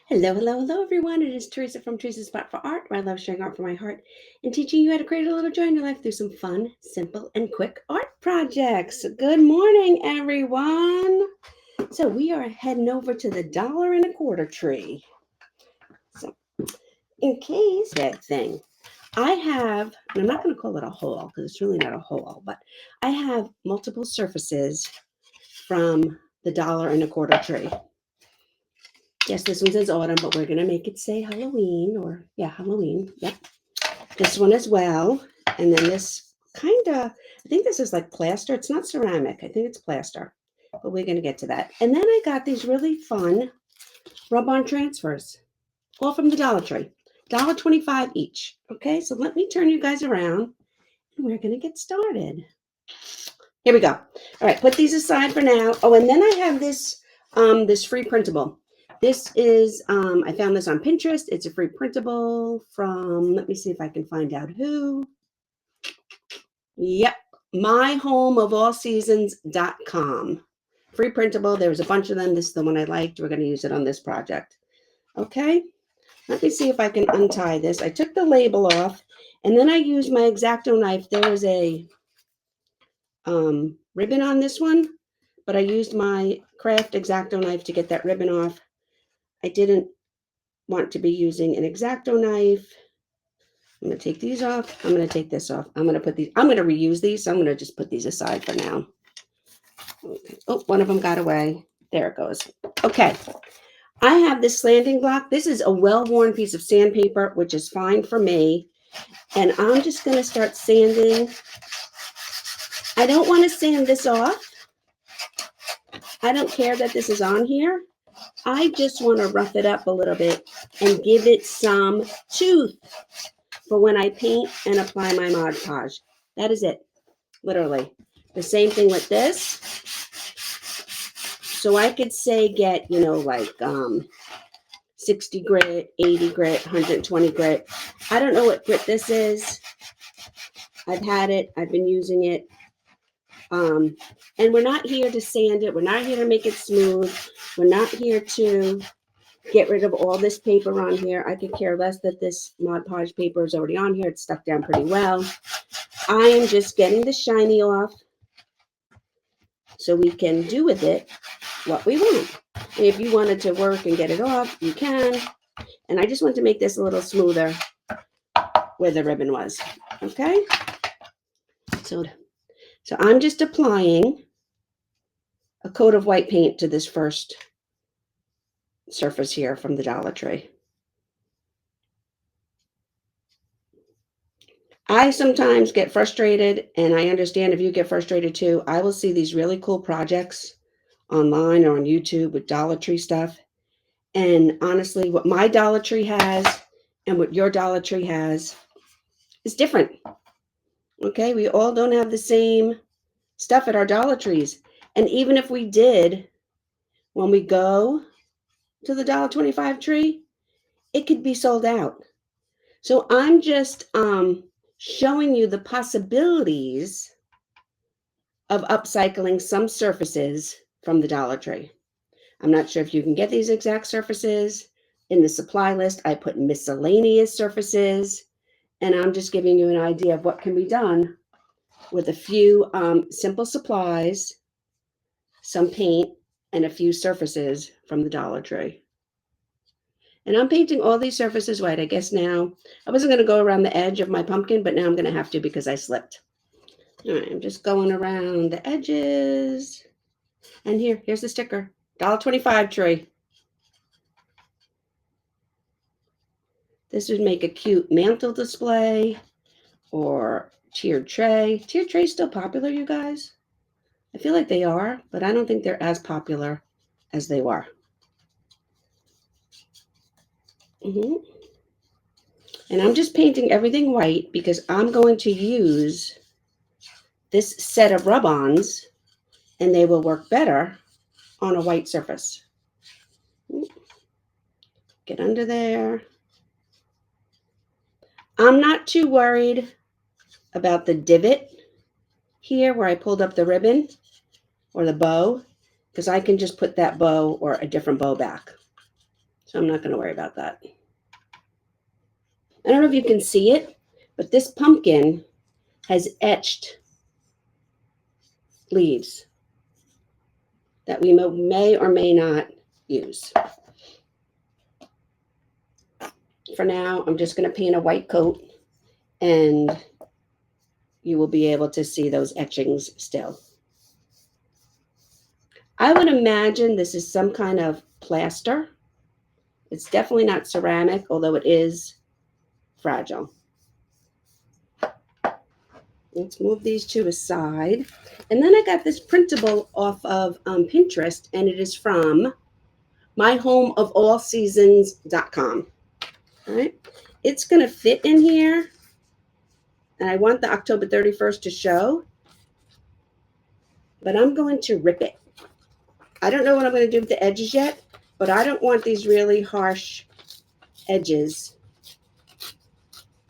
Hello, hello, hello, everyone. It is Teresa from Teresa's Spot for Art, where I love sharing art from my heart and teaching you how to create a little joy in your life through some fun, simple, and quick art projects. Good morning, everyone. So we are heading over to the $1.25 tree. So in case that thing, I have, and I'm not going to call it a hole because it's really not a hole, but I have multiple surfaces from the $1.25 tree. Yes, this one says autumn, but we're going to make it say Halloween Halloween. Yep. This one as well. And then this I think this is like plaster. It's not ceramic. I think it's plaster, but we're going to get to that. And then I got these really fun rub-on transfers, all from the Dollar Tree. $1.25 each. Okay, so let me turn you guys around and we're going to get started. Here we go. All right, put these aside for now. Oh, and then I have this free printable. This is, I found this on Pinterest. It's a free printable from, let me see if I can find out who. Yep, myhomeofallseasons.com. Free printable. There was a bunch of them. This is the one I liked. We're going to use it on this project. Okay, let me see if I can untie this. I took the label off, and then I used my X-Acto knife. There was a ribbon on this one, but I used my craft X-Acto knife to get that ribbon off. I didn't want to be using an X-Acto knife. I'm going to take these off. I'm going to take this off. I'm going to put these, I'm going to reuse these. So I'm going to just put these aside for now. Okay. Oh, one of them got away. There it goes. Okay. I have this sanding block. This is a well-worn piece of sandpaper, which is fine for me. And I'm just going to start sanding. I don't want to sand this off. I don't care that this is on here. I just want to rough it up a little bit and give it some tooth for when I paint and apply my Mod Podge. That is it, literally. The same thing with this. So I could say get, like 60 grit, 80 grit, 120 grit. I don't know what grit this is. I've had it. I've been using it. And we're not here to sand it. We're not here to make it smooth. We're not here to get rid of all this paper on here. I could care less that this Mod Podge paper is already on here. It's stuck down pretty well. I am just getting the shiny off so we can do with it what we want. If you wanted to work and get it off, you can. And I just want to make this a little smoother where the ribbon was. Okay? So I'm just applying a coat of white paint to this first surface here from the Dollar Tree. I sometimes get frustrated, and I understand if you get frustrated too. I will see these really cool projects online or on YouTube with Dollar Tree stuff. And honestly, what my Dollar Tree has and what your Dollar Tree has is different. Okay, we all don't have the same stuff at our Dollar Trees. And even if we did, when we go to the $1.25 tree, it could be sold out. So I'm just showing you the possibilities of upcycling some surfaces from the Dollar Tree. I'm not sure if you can get these exact surfaces. In the supply list, I put miscellaneous surfaces, and I'm just giving you an idea of what can be done with a few simple supplies, some paint, and a few surfaces from the Dollar Tree. And I'm painting all these surfaces white. I guess now, I wasn't going to go around the edge of my pumpkin, but now I'm going to have to because I slipped. All right, I'm just going around the edges. And here's the sticker. $1.25 tree. This would make a cute mantle display or tiered tray. Tiered tray is still popular, you guys. I feel like they are, but I don't think they're as popular as they were. And I'm just painting everything white because I'm going to use this set of rub-ons and they will work better on a white surface. Get under there. I'm not too worried about the divot here where I pulled up the ribbon or the bow because I can just put that bow or a different bow back. So I'm not going to worry about that. I don't know if you can see it, but this pumpkin has etched leaves that we may or may not use. For now, I'm just going to paint a white coat, and you will be able to see those etchings still. I would imagine this is some kind of plaster. It's definitely not ceramic, although it is fragile. Let's move these two aside. And then I got this printable off of Pinterest, and it is from myhomeofallseasons.com. All right. It's going to fit in here, and I want the October 31st to show, but I'm going to rip it. I don't know what I'm going to do with the edges yet, but I don't want these really harsh edges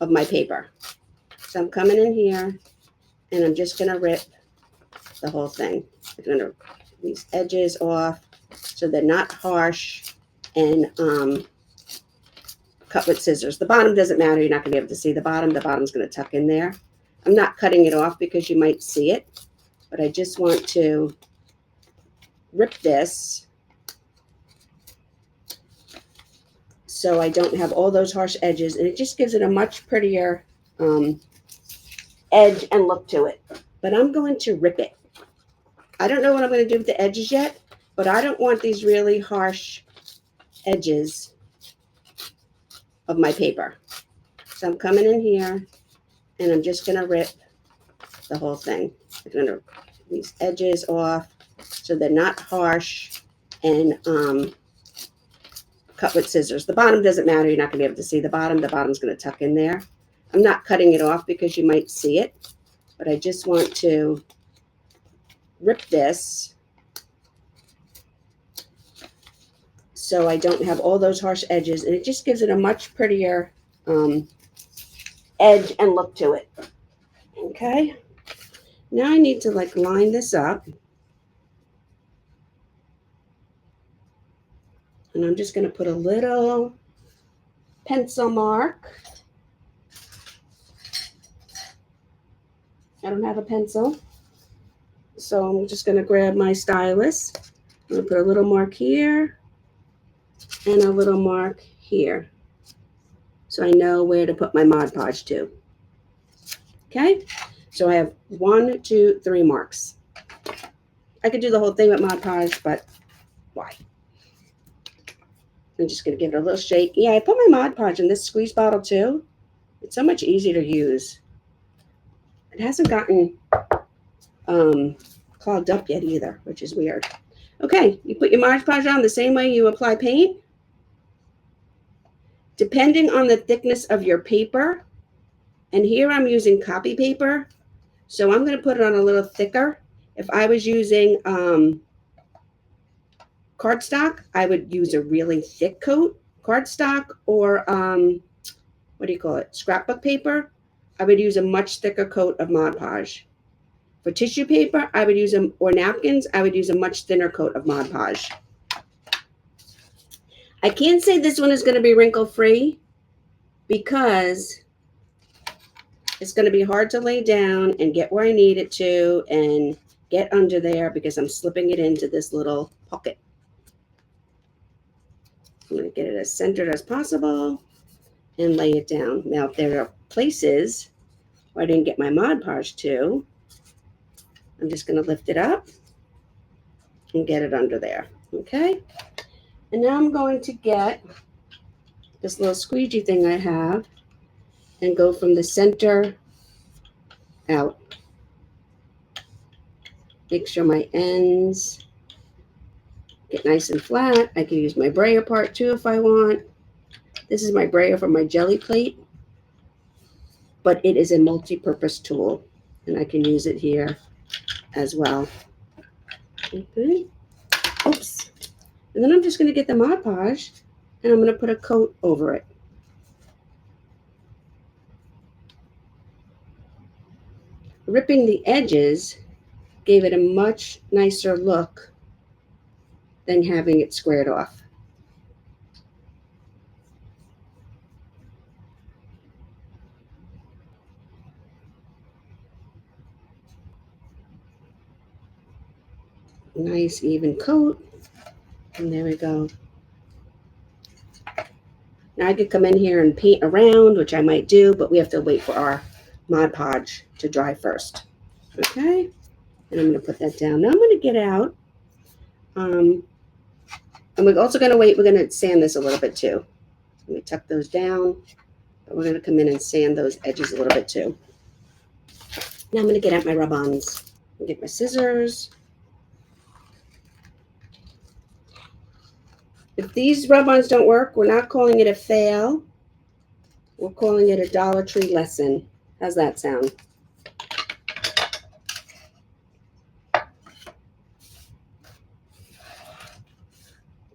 of my paper. So I'm coming in here, and I'm just going to rip the whole thing. I'm going to these edges off so they're not harsh, and cut with scissors. The bottom doesn't matter. You're not going to be able to see the bottom. The bottom's going to tuck in there. I'm not cutting it off because you might see it, but I just want to rip this so I don't have all those harsh edges, and it just gives it a much prettier edge and look to it. But I'm going to rip it. I don't know what I'm going to do with the edges yet, but I don't want these really harsh edges of my paper. So I'm coming in here, and I'm just going to rip the whole thing. I'm going to these edges off so they're not harsh, and cut with scissors. The bottom doesn't matter. You're not going to be able to see the bottom. The bottom's going to tuck in there. I'm not cutting it off because you might see it, but I just want to rip this so I don't have all those harsh edges, and it just gives it a much prettier edge and look to it. Okay, now I need to line this up, and I'm just going to put a little pencil mark. I don't have a pencil, so I'm just going to grab my stylus. I'm going to put a little mark here and a little mark here, so I know where to put my Mod Podge to. Okay, so I have 1, 2, 3 marks. I could do the whole thing with Mod Podge, but why? I'm just going to give it a little shake. Yeah, I put my Mod Podge in this squeeze bottle too. It's so much easier to use. It hasn't gotten clogged up yet either, which is weird. Okay, you put your Mod Podge on the same way you apply paint. Depending on the thickness of your paper, and here I'm using copy paper, so I'm going to put it on a little thicker. If I was using cardstock, I would use a really thick coat. Cardstock or what do you call it? Scrapbook paper, I would use a much thicker coat of Mod Podge. For tissue paper, I would use or napkins, I would use a much thinner coat of Mod Podge. I can't say this one is going to be wrinkle free because it's going to be hard to lay down and get where I need it to and get under there because I'm slipping it into this little pocket. I'm going to get it as centered as possible and lay it down. Now, if there are places where I didn't get my Mod Podge to, I'm just going to lift it up and get it under there. Okay? And now I'm going to get this little squeegee thing I have and go from the center out. Make sure my ends get nice and flat. I can use my brayer part too if I want. This is my brayer for my jelly plate, but it is a multi-purpose tool, and I can use it here as well. Okay. Oops. And then I'm just going to get the Mod Podge, and I'm going to put a coat over it. Ripping the edges gave it a much nicer look than having it squared off. nice even coat. And there we go. Now I could come in here and paint around, which I might do, but we have to wait for our Mod Podge to dry first. Okay, and I'm going to put that down. Now I'm going to get out. And we're also going to wait. We're going to sand this a little bit too. Let me tuck those down. But we're going to come in and sand those edges a little bit too. Now I'm going to get out my rub-ons. Get my scissors. If these rub-ons don't work, we're not calling it a fail. We're calling it a Dollar Tree lesson. How's that sound?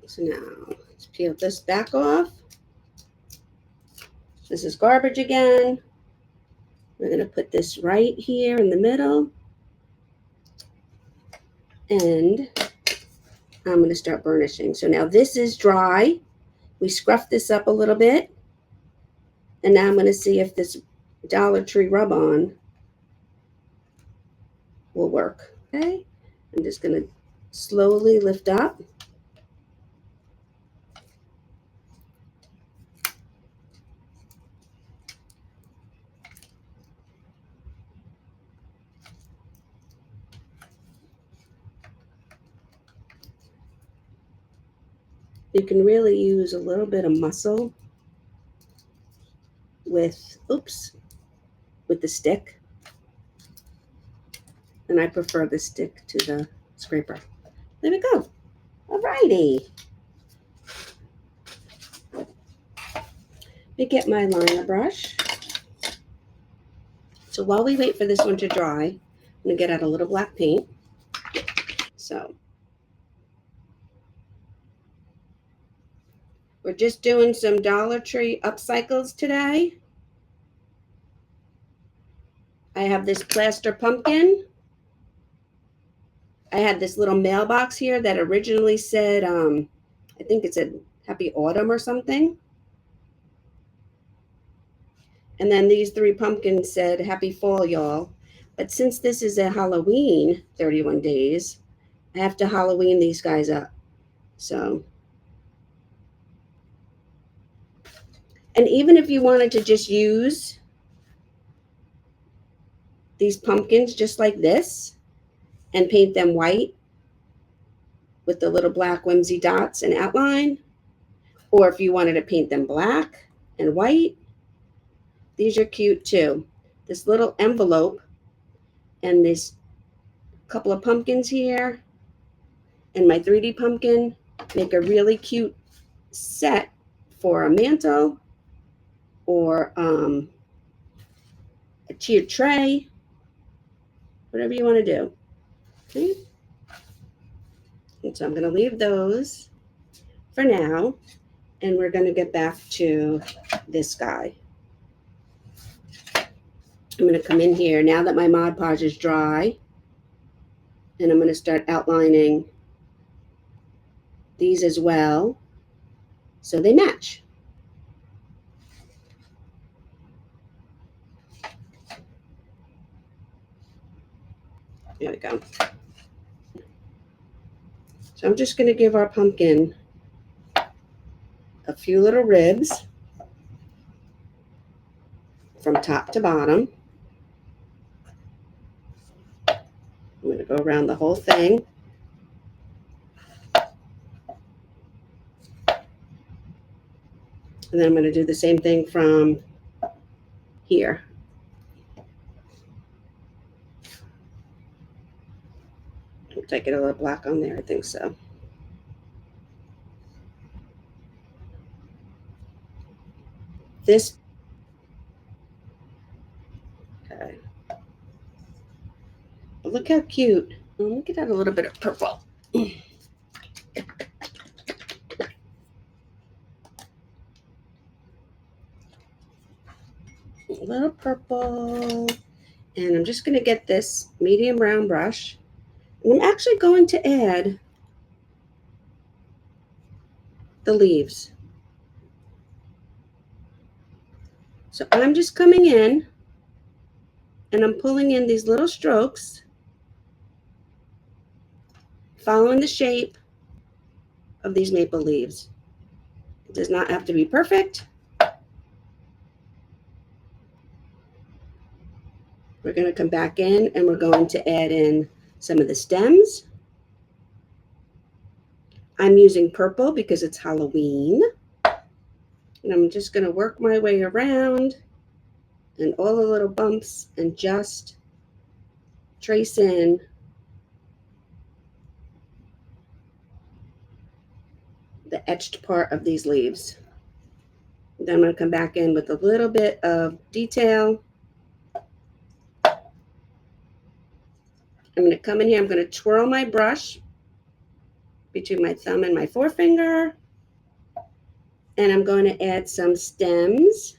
So now let's peel this back off. This is garbage again. We're going to put this right here in the middle. And I'm going to start burnishing. So now this is dry. We scruff this up a little bit. And now I'm going to see if this Dollar Tree rub-on will work. Okay. I'm just going to slowly lift up. You can really use a little bit of muscle with the stick. And I prefer the stick to the scraper. There we go. All righty. Let me get my liner brush. So while we wait for this one to dry, I'm going to get out a little black paint. So we're just doing some Dollar Tree upcycles today. I have this plaster pumpkin. I had this little mailbox here that originally said, I think it said Happy Autumn or something. And then these 3 pumpkins said Happy Fall, y'all. But since this is a Halloween, 31 days, I have to Halloween these guys up. So, and even if you wanted to just use these pumpkins just like this and paint them white with the little black whimsy dots and outline, or if you wanted to paint them black and white, these are cute too. This little envelope and this couple of pumpkins here and my 3D pumpkin make a really cute set for a mantle or a tiered tray, whatever you want to do. Okay. And so I'm going to leave those for now, and we're going to get back to this guy. I'm going to come in here now that my Mod Podge is dry, and I'm going to start outlining these as well so they match. There we go. So I'm just going to give our pumpkin a few little ribs from top to bottom. I'm going to go around the whole thing. And then I'm going to do the same thing from here. Did I get a little black on there? I think so. This, okay. But look how cute. Let me get out a little bit of purple. A little purple. And I'm just going to get this medium round brush. And I'm actually going to add the leaves. So I'm just coming in and I'm pulling in these little strokes, following the shape of these maple leaves. It does not have to be perfect. We're going to come back in and we're going to add in some of the stems. I'm using purple because it's Halloween. And I'm just going to work my way around and all the little bumps and just trace in the etched part of these leaves. Then I'm going to come back in with a little bit of detail. I'm going to come in here. I'm going to twirl my brush between my thumb and my forefinger. And I'm going to add some stems.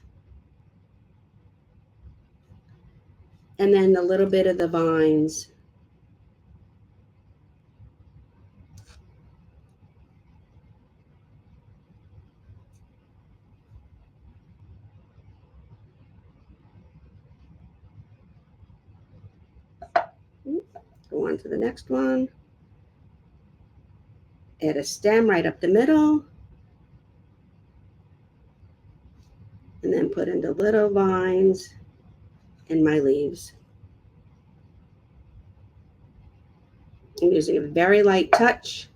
And then a little bit of the vines. Go on to the next one. Add a stem right up the middle. And then put in the little vines in my leaves. I'm using a very light touch.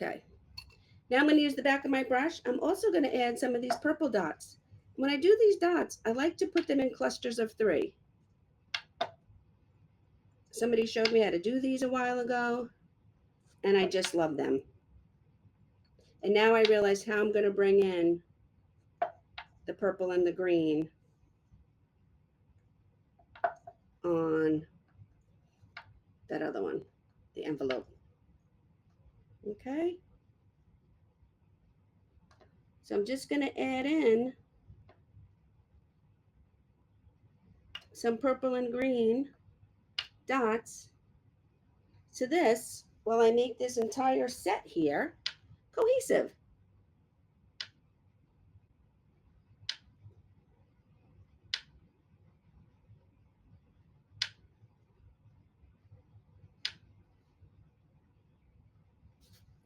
Okay. Now I'm going to use the back of my brush. I'm also going to add some of these purple dots. When I do these dots, I like to put them in clusters of 3. Somebody showed me how to do these a while ago, and I just love them. And now I realize how I'm going to bring in the purple and the green on that other one, the envelope. Okay. So I'm just going to add in some purple and green dots to this while I make this entire set here cohesive.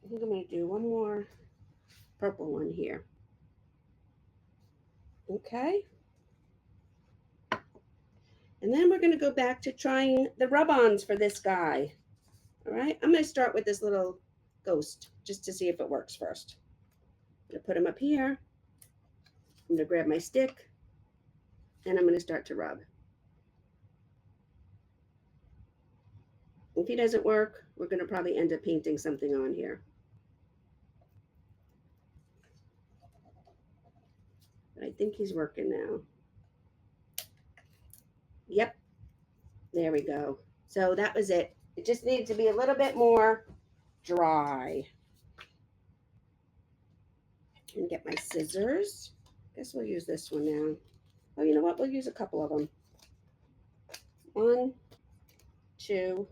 I think I'm going to do one more purple one here. Okay. And then we're going to go back to trying the rub-ons for this guy. All right. I'm going to start with this little ghost just to see if it works first. I'm going to put him up here. I'm going to grab my stick and I'm going to start to rub. If he doesn't work, we're going to probably end up painting something on here. But I think he's working now. Yep. There we go. So that was it. It just needed to be a little bit more dry. And get my scissors. Guess we'll use this one now. Oh, you know what? We'll use a couple of them. 1, 2.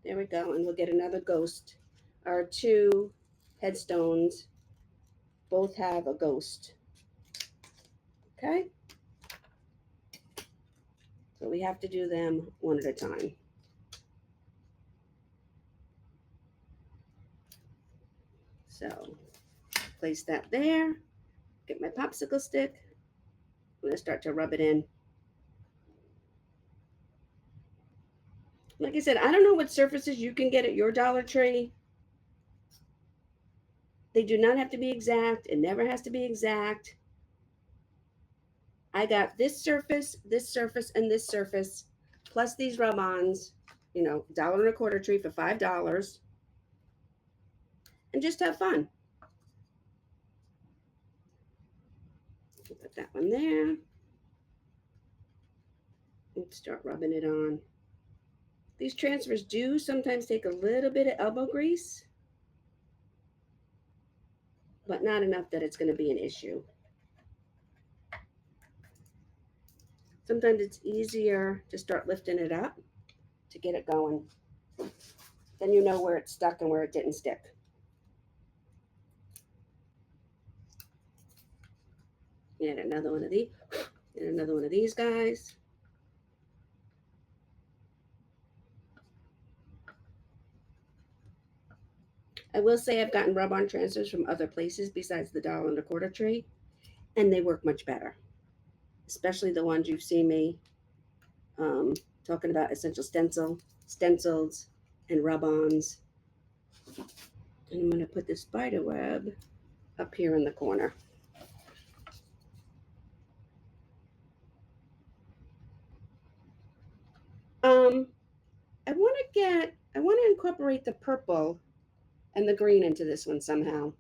There we go. And we'll get another ghost. Our 2 headstones both have a ghost. Okay? So we have to do them one at a time. So place that there. Get my popsicle stick. I'm going to start to rub it in. Like I said, I don't know what surfaces you can get at your Dollar Tree. They do not have to be exact. It never has to be exact. I got this surface, and this surface, plus these rub-ons, $1.25 tree for $5. and just have fun. Put that one there and start rubbing it on. These transfers do sometimes take a little bit of elbow grease, but not enough that it's going to be an issue. Sometimes it's easier to start lifting it up to get it going. Then you know where it's stuck and where it didn't stick. And another one of these. And another one of these guys. I will say I've gotten rub-on transfers from other places besides the $1.25 tree, and they work much better. Especially the ones you've seen me talking about, essential stencils, and rub-ons. And I'm going to put the spider web up here in the corner. I want to incorporate the purple and the green into this one somehow.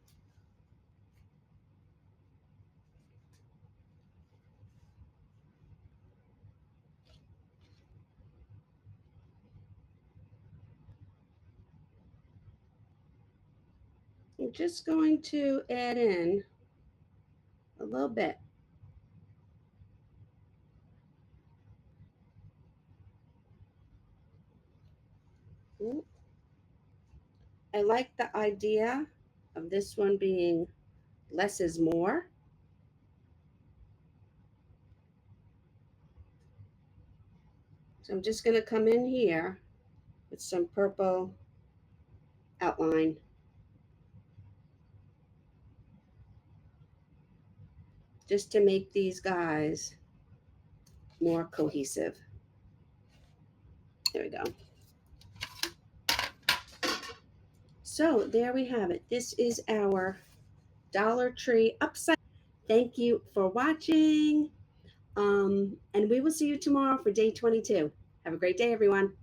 I'm just going to add in a little bit. I like the idea of this one being less is more. So I'm just going to come in here with some purple outline. Just to make these guys more cohesive. There we go. So there we have it. This is our Dollar Tree Upcycle. Thank you for watching. And we will see you tomorrow for day 22. Have a great day, everyone.